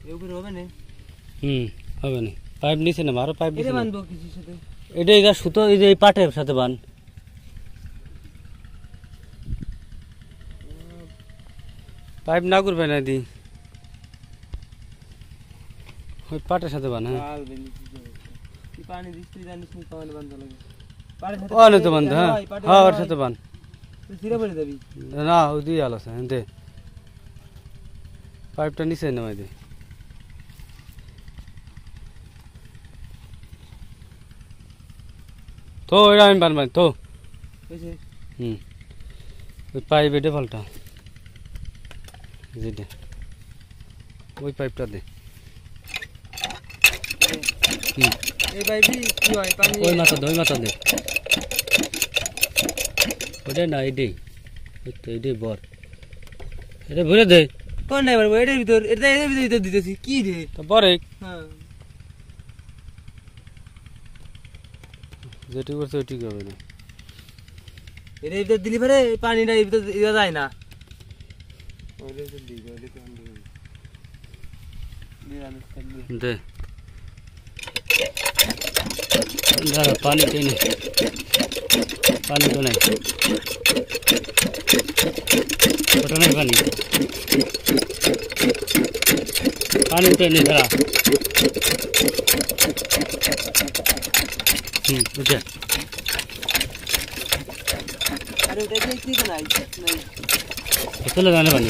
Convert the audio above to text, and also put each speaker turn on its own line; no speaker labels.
এগুলো হবে না
হবে না পাইপ নিচে না মারো পাইপ
এটা বানবো কিছুর সাথে
এটা এই সুতো এই যে এই পাটের সাথে বান পাইপ না করবে না দি ওই পাটের সাথে বান হ্যাঁ
পানি দিস তুই জানিস নি পানি বানতে লাগে পাটের সাথে
ওনে তো বান হ্যাঁ হ্যাঁ ওর সাথে বান
তুই সিরা পড়ে যাবি
না ওই দুই আলো আছে দে পাইপটা নিচে নামাই দে তো এটা আমি বানবাই তো ওই পাইপ এটা পাল্টা যে দে ওই পাইপটা দে
এই পাইপই কি হয় পানি
ওই মাথা দে ওটা না এটাই এটাই বর এটা ভরে দে
কোন নাই বলবো এটার ভিতর এটার ভিতর দিতেছি কি রে
তো বরে
হ্যাঁ
যেটি করছে ওইটি হবে না
এর ভিতর দিলি পরে পানিটা এর ভিতর যায় না
দে দাঁড়া পানি টেনে পানি তো নাই ওটা নাই পানি পানি টেনে দাঁড়া বুঝে
আরে ওটা কি নাই
চলে জানে পানি